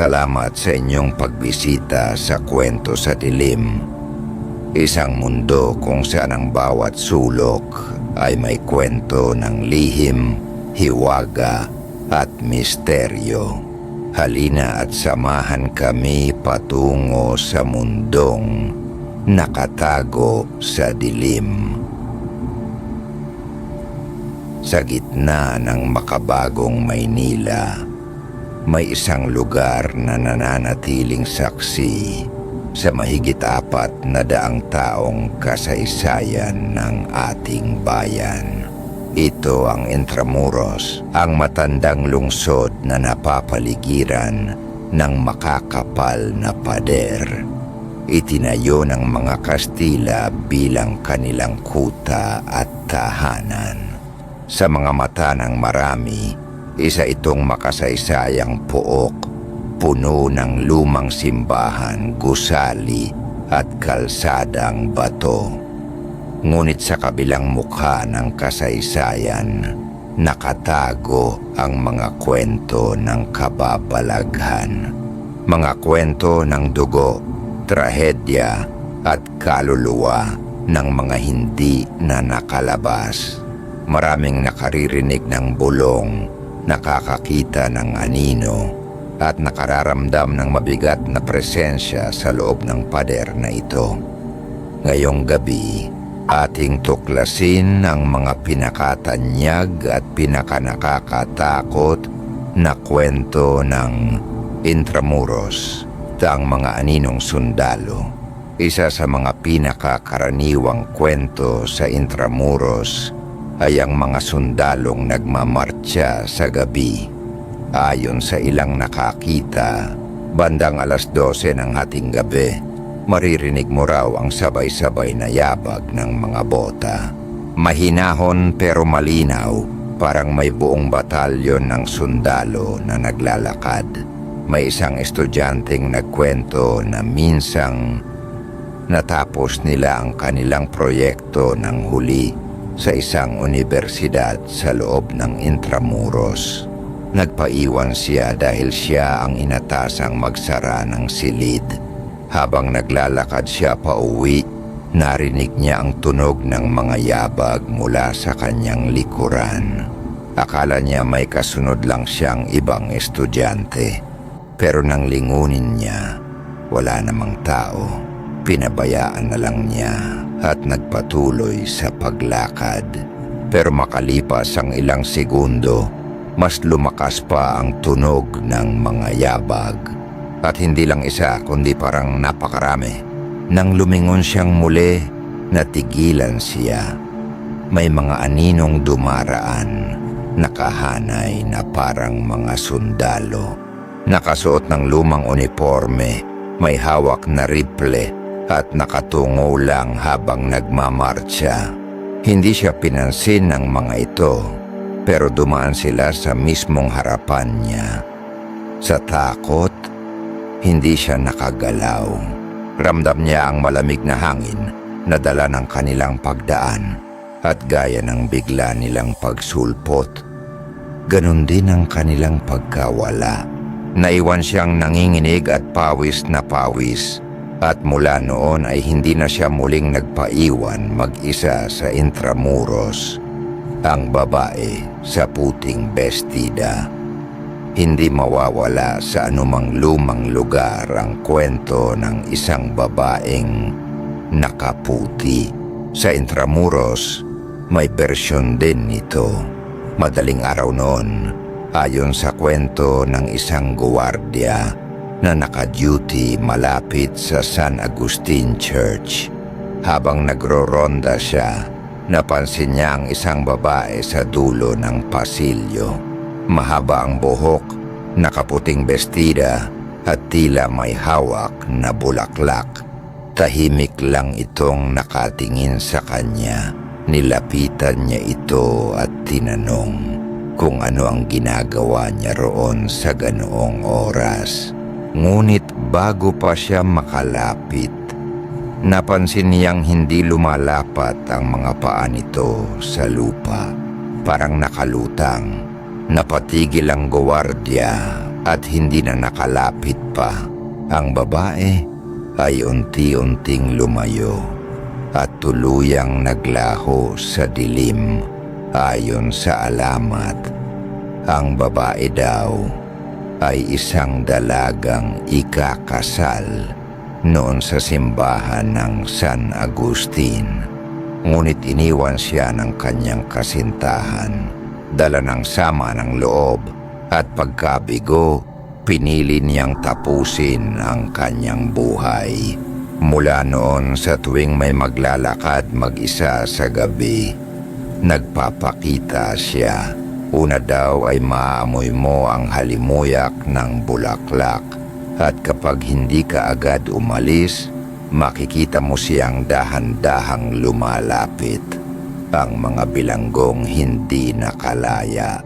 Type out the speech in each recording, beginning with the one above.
Salamat sa inyong pagbisita sa Kwento sa Dilim. Isang mundo kung saan ang bawat sulok ay may kwento ng lihim, hiwaga at misteryo. Halina at samahan kami patungo sa mundong nakatago sa dilim. Sa gitna ng makabagong Maynila, may isang lugar na nananatiling saksi sa mahigit 400 taong kasaysayan ng ating bayan. Ito ang Intramuros, ang matandang lungsod na napapaligiran ng makakapal na pader. Itinayo ng mga Kastila bilang kanilang kuta at tahanan. Sa mga mata ng marami, isa itong makasaysayang pook, puno ng lumang simbahan, gusali at kalsadang bato. Ngunit sa kabilang mukha ng kasaysayan, nakatago ang mga kwento ng kababalaghan. Mga kwento ng dugo, trahedya at kaluluwa ng mga hindi na nakalabas. Maraming nakaririnig ng bulong, nakakakita ng anino, at nakararamdam ng mabigat na presensya sa loob ng pader na ito. Ngayong gabi, ating tuklasin ang mga pinakatanyag at pinakanakakatakot na kwento ng Intramuros, ang mga aninong sundalo. Isa sa mga pinakakaraniwang kwento sa Intramuros ay ang mga sundalong nagmamartsa sa gabi. Ayon sa ilang nakakita, bandang 12:00 ng hating gabi, maririnig mo raw ang sabay-sabay na yabag ng mga bota. Mahinahon pero malinaw, parang may buong batalyon ng sundalo na naglalakad. May isang estudyanteng nagkwento na minsang natapos nila ang kanilang proyekto ng huli sa isang unibersidad sa loob ng Intramuros. Nagpaiwan siya dahil siya ang inatasang magsara ng silid. Habang naglalakad siya pauwi, narinig niya ang tunog ng mga yabag mula sa kanyang likuran. Akala niya may kasunod lang siyang ibang estudyante. Pero nang lingunin niya, wala namang tao. Pinabayaan na lang niya at nagpatuloy sa paglakad. Pero makalipas ang ilang segundo, mas lumakas pa ang tunog ng mga yabag. At hindi lang isa kundi parang napakarami. Nang lumingon siyang muli, natigilan siya. May mga aninong dumaraan, nakahanay na parang mga sundalo. Nakasuot ng lumang uniforme, may hawak na rifle at nakatungo lang habang nagmamartsa. Hindi siya pinansin ng mga ito, pero dumaan sila sa mismong harapan niya. Sa takot, hindi siya nakagalaw. Ramdam niya ang malamig na hangin na dala ng kanilang pagdaan at gaya ng bigla nilang pagsulpot. Ganon din ang kanilang pagkawala. Naiwan siyang nanginginig at pawis na pawis. At mula noon ay hindi na siya muling nagpaiwan mag-isa sa Intramuros. Ang babae sa puting bestida. Hindi mawawala sa anumang lumang lugar ang kwento ng isang babaeng nakaputi. Sa Intramuros, may bersyon din nito. Madaling araw noon, ayon sa kwento ng isang guwardiya na naka-duty malapit sa San Agustin Church. Habang nagro-ronda siya, napansin niya ang isang babae sa dulo ng pasilyo. Mahaba ang buhok, nakaputing bestida at tila may hawak na bulaklak. Tahimik lang itong nakatingin sa kanya. Nilapitan niya ito at tinanong kung ano ang ginagawa niya roon sa ganoong oras. Ngunit bago pa siya makalapit, napansin niyang hindi lumalapat ang mga paa nito sa lupa. Parang nakalutang. Napatigil ang gwardiya at hindi na nakalapit pa. Ang babae ay unti-unting lumayo at tuluyang naglaho sa dilim. Ayon sa alamat, ang babae daw ay isang dalagang ikakasal noon sa simbahan ng San Agustin. Ngunit iniwan siya ng kanyang kasintahan, dala ng sama ng loob at pagkabigo, pinili niyang tapusin ang kanyang buhay. Mula noon sa tuwing may maglalakad mag-isa sa gabi, nagpapakita siya. Una daw ay maaamoy mo ang halimuyak ng bulaklak at kapag hindi ka agad umalis, makikita mo siyang dahan-dahang lumalapit. Ang mga bilanggong hindi nakalaya.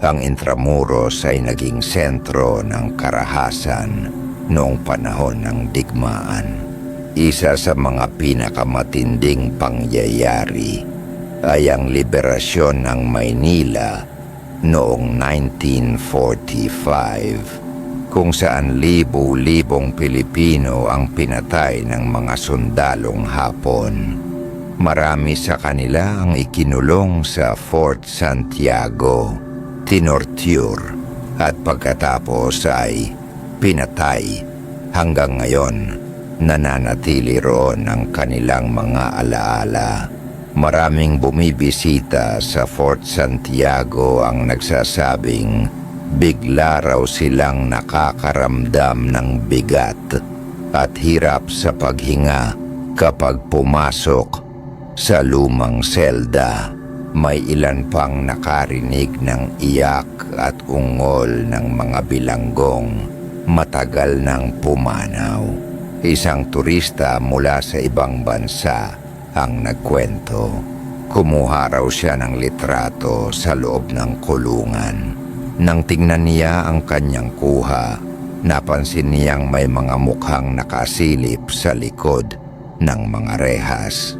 Ang Intramuros ay naging sentro ng karahasan noong panahon ng digmaan. Isa sa mga pinakamatinding pangyayari ay ang liberasyon ng Maynila noong 1945, kung saan libo-libong Pilipino ang pinatay ng mga sundalong Hapon. Marami sa kanila ang ikinulong sa Fort Santiago, tinorture at pagkatapos ay pinatay. Hanggang ngayon, nananatili roon ang kanilang mga alaala. Maraming bumibisita sa Fort Santiago ang nagsasabing bigla raw silang nakakaramdam ng bigat at hirap sa paghinga kapag pumasok sa lumang selda. May ilan pang nakarinig ng iyak at ungol ng mga bilanggong matagal nang pumanaw. Isang turista mula sa ibang bansa ang nagkwento. Kumuha raw siya ng litrato sa loob ng kulungan. Nang tingnan niya ang kanyang kuha, napansin niyang may mga mukhang nakasilip sa likod ng mga rehas.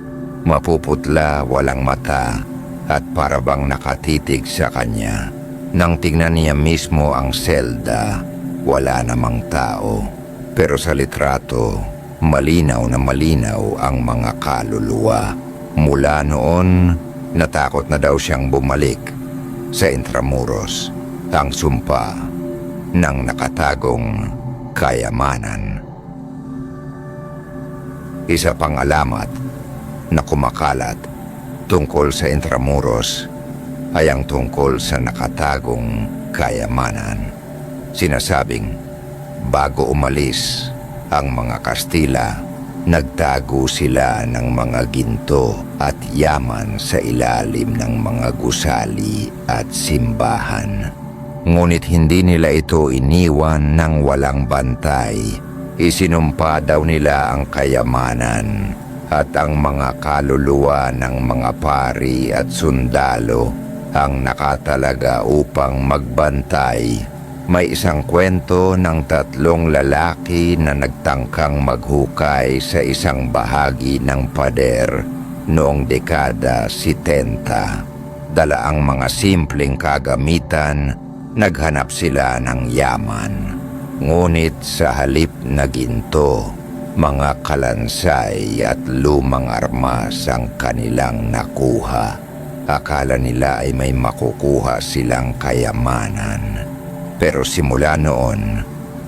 Mapuputla, walang mata at parabang nakatitig sa kanya. Nang tingnan niya mismo ang selda, wala namang tao. Pero sa litrato, malinaw na malinaw ang mga kaluluwa. Mula noon, natakot na daw siyang bumalik sa Intramuros, ang sumpa ng nakatagong kayamanan. Isa pang alamat na kumakalat tungkol sa Intramuros ay ang tungkol sa nakatagong kayamanan. Sinasabing bago umalis ang mga Kastila, nagtago sila ng mga ginto at yaman sa ilalim ng mga gusali at simbahan. Ngunit hindi nila ito iniwan ng walang bantay. Isinumpa daw nila ang kayamanan at ang mga kaluluwa ng mga pari at sundalo ang nakatalaga upang magbantay. May isang kwento ng 3 lalaki na nagtangkang maghukay sa isang bahagi ng pader noong dekada 70. Dala ang mga simpleng kagamitan, naghanap sila ng yaman. Ngunit sa halip na ginto, mga kalansay at lumang armas ang kanilang nakuha. Akala nila ay may makukuha silang kayamanan. Pero simula noon,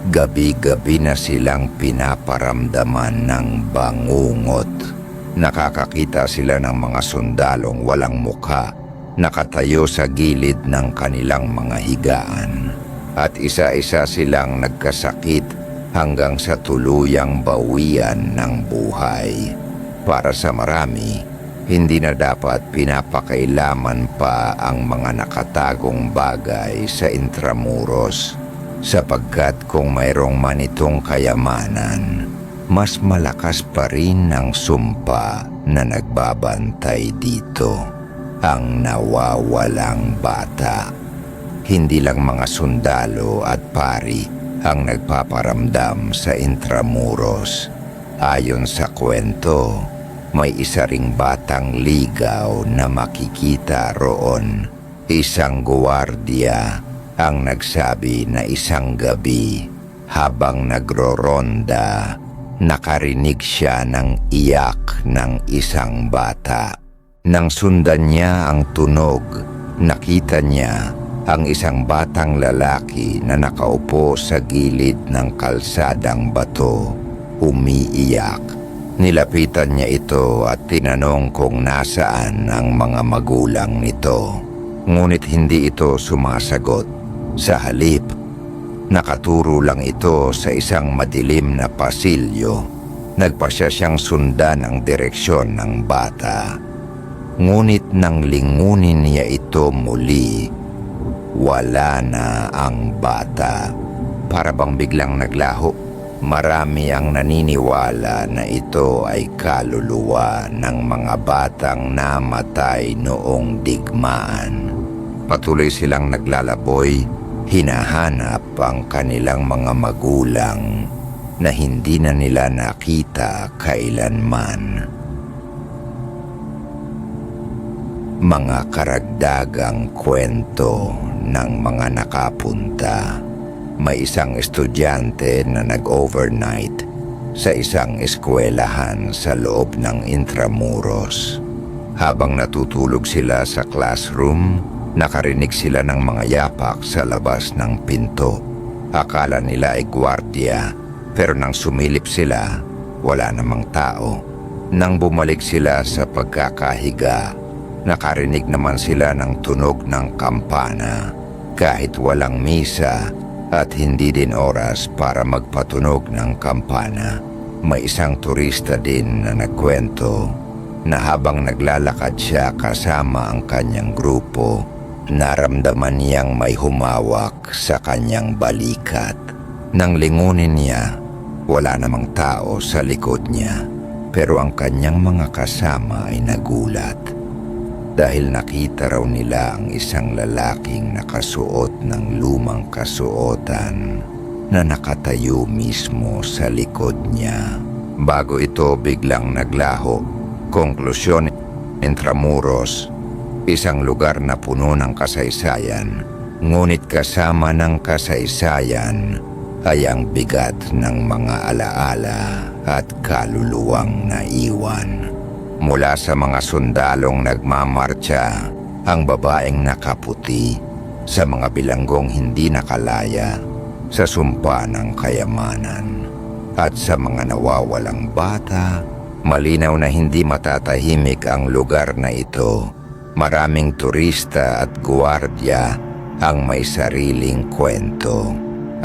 gabi-gabi na silang pinaparamdaman ng bangungot. Nakakakita sila ng mga sundalong walang mukha, nakatayo sa gilid ng kanilang mga higaan. At isa-isa silang nagkasakit hanggang sa tuluyang bawian ng buhay. Para sa marami, hindi na dapat pinapakailaman pa ang mga nakatagong bagay sa Intramuros, sapagkat kung mayroong manitong kayamanan, mas malakas pa rin ang sumpa na nagbabantay dito, ang nawawalang bata. Hindi lang mga sundalo at pari ang nagpaparamdam sa Intramuros. Ayon sa kwento, may isa ring batang ligaw na makikita roon. Isang guwardiya ang nagsabi na isang gabi habang nagroronda, nakarinig siya ng iyak ng isang bata. Nang sundan niya ang tunog, nakita niya ang isang batang lalaki na nakaupo sa gilid ng kalsadang bato, umiiyak. Nilapitan niya ito at tinanong kung nasaan ang mga magulang nito. Ngunit hindi ito sumasagot. Sa halip, nakaturo lang ito sa isang madilim na pasilyo. Nagpasya siyang sundan ang direksyon ng bata. Ngunit nang lingunin niya ito muli, wala na ang bata. Para bang biglang naglaho. Marami ang naniniwala na ito ay kaluluwa ng mga batang namatay noong digmaan. Patuloy silang naglalaboy, hinahanap ang kanilang mga magulang na hindi na nila nakita kailanman. Mga karagdagang kwento ng mga nakapunta. May isang estudyante na nag-overnight sa isang eskwelahan sa loob ng Intramuros. Habang natutulog sila sa classroom, nakarinig sila ng mga yapak sa labas ng pinto. Akala nila ay gwardiya, pero nang sumilip sila, wala namang tao. Nang bumalik sila sa pagkakahiga, nakarinig naman sila ng tunog ng kampana. Kahit walang misa at hindi din oras para magpatunog ng kampana, may isang turista din na nagkwento na habang naglalakad siya kasama ang kanyang grupo, naramdaman niyang may humawak sa kanyang balikat. Nang lingunin niya, wala namang tao sa likod niya, pero ang kanyang mga kasama ay nagulat. Dahil nakita raw nila ang isang lalaking nakasuot ng lumang kasuotan na nakatayo mismo sa likod niya. Bago ito biglang naglaho. Konklusyon, Intramuros, isang lugar na puno ng kasaysayan, ngunit kasama ng kasaysayan ay ang bigat ng mga alaala at kaluluwang naiwan. Mula sa mga sundalong nagmamartsa, ang babaeng nakaputi, sa mga bilanggong hindi nakalaya, sa sumpa ng kayamanan, at sa mga nawawalang bata, malinaw na hindi matatahimik ang lugar na ito. Maraming turista at guwardiya ang may sariling kwento,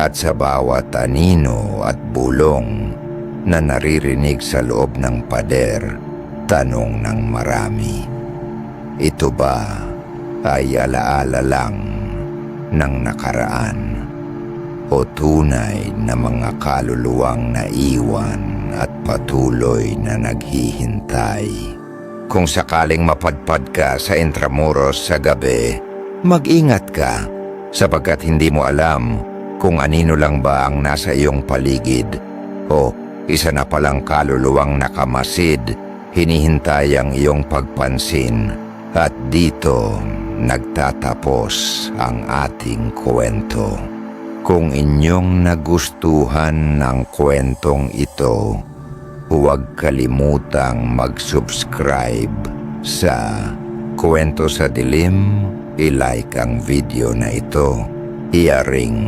at sa bawat anino at bulong na naririnig sa loob ng pader, tanong ng marami, ito ba ay alaala lang ng nakaraan o tunay na mga kaluluwang naiwan at patuloy na naghihintay? Kung sakaling mapadpad ka sa Intramuros sa gabi, mag-ingat ka sapagkat hindi mo alam kung anino lang ba ang nasa iyong paligid o isa na palang kaluluwang nakamasid hinihintay ang iyong pagpansin. At dito nagtatapos ang ating kwento. Kung inyong nagustuhan ng kwentong ito, huwag kalimutang mag-subscribe sa Kwento sa Dilim, i-like ang video na ito, i-ring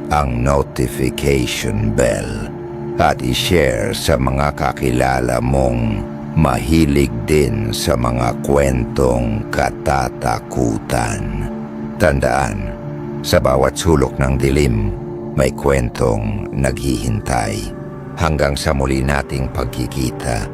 ang notification bell, at i-share sa mga kakilala mong mahilig din sa mga kwentong katatakutan. Tandaan, sa bawat sulok ng dilim, may kwentong naghihintay. Hanggang sa muli nating pagkikita,